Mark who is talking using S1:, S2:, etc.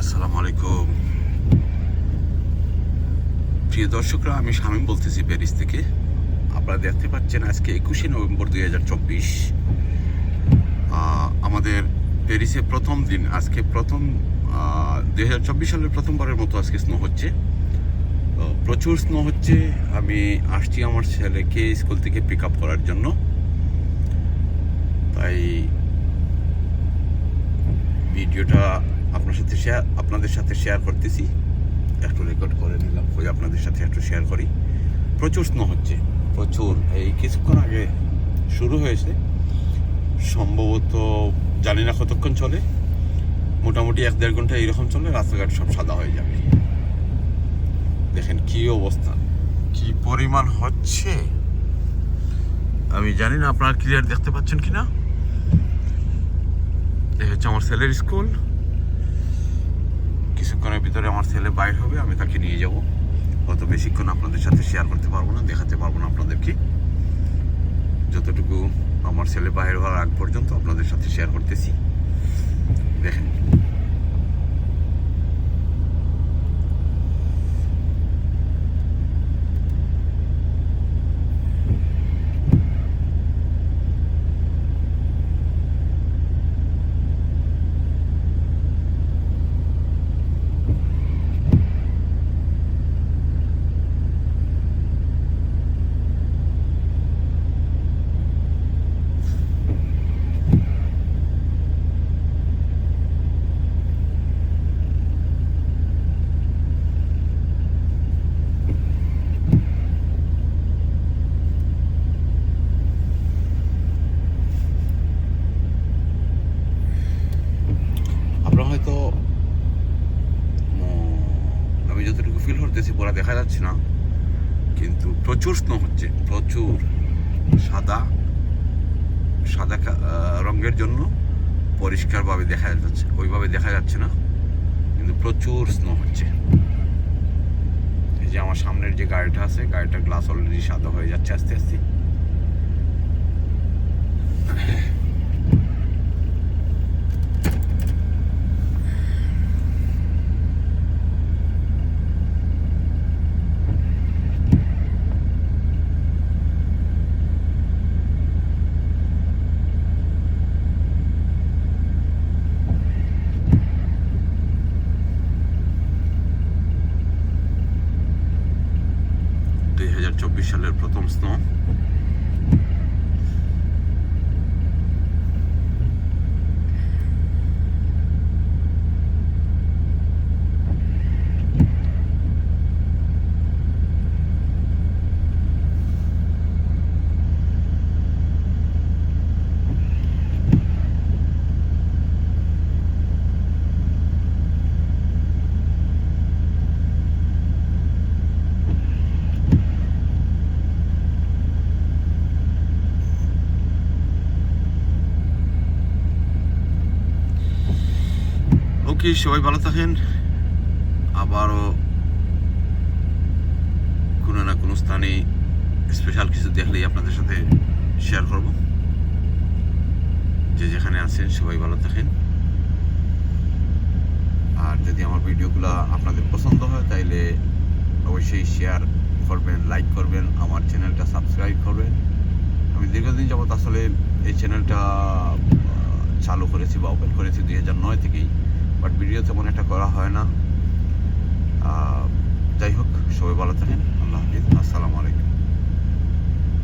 S1: আসসালামু আলাইকুম প্রিয় দর্শকরা, আমি শামীম বলতেছি প্যারিস থেকে। আপনারা দেখতে পাচ্ছেন আজকে 21শে নভেম্বর 2024, আমাদের প্যারিসে প্রথম দিন। আজকে প্রথম 2024 সালের প্রথমবারের মতো আজকে স্নো হচ্ছে, প্রচুর স্নো হচ্ছে। আমি আসছি আমার ছেলেকে স্কুল থেকে পিক আপ করার জন্য, তাই ভিডিওটা আপনাদের সাথে শেয়ার করতেছি। একটু রেকর্ড করে নিলাম, ওই আপনাদের সাথে একটু শেয়ার করি। প্রচুর স্নো হচ্ছে, প্রচুর। এই কিছুক্ষণ আগে শুরু হয়েছে, সম্ভবত জানি না কতক্ষণ চলে, মোটামুটি 1-1.5 ঘন্টা এইরকম চলে। রাস্তাঘাট সব সাদা হয়ে যাবে। দেখেন কি অবস্থা, কি পরিমাণ হচ্ছে। আমি জানি না আপনারা ক্লিয়ার দেখতে পাচ্ছেন কিনা। এই হচ্ছে আমার ছেলের স্কুল। কিছুক্ষণের ভিতরে আমার ছেলে বাইর হবে, আমি তাকে নিয়ে যাব। অত বেশিক্ষণ আপনাদের সাথে শেয়ার করতে পারবো না, দেখাতে পারবো না আপনাদেরকে। যতটুকু আমার ছেলে বাইর হওয়ার আগ পর্যন্ত আপনাদের সাথে শেয়ার করতেছি। দেখেন হয়তো আমি যতটুকু ফিল করতেছি পুরা দেখা যাচ্ছে না, কিন্তু প্রচুর স্নো হচ্ছে, প্রচুর। সাদা রঙের জন্য পরিষ্কারভাবে দেখা যাচ্ছে, ওইভাবে দেখা যাচ্ছে না, কিন্তু প্রচুর স্নো হচ্ছে। এই যে আমার সামনের যে গাড়িটা আছে, গাড়িটার গ্লাস অলরেডি সাদা হয়ে যাচ্ছে আস্তে আস্তে। সালের প্রথম স্নো। ওকে, সবাই ভালো থাকেন। আবারও কোনো না কোনো স্থানে স্পেশাল কিছু দেখলেই আপনাদের সাথে শেয়ার করব। যে যেখানে আছেন সবাই ভালো থাকেন। আর যদি আমার ভিডিওগুলো আপনাদের পছন্দ হয় তাইলে অবশ্যই শেয়ার করবেন, লাইক করবেন, আমার চ্যানেলটা সাবস্ক্রাইব করবেন। আমি দীর্ঘদিন যাবত আসলে এই চ্যানেলটা চালু করেছি বা ওপেন করেছি 2009 থেকেই, বাট ভিডিও তেমন একটা করা হয় না। যাই হোক, সবাই ভালো থাকেন। আল্লাহ হাফিজ।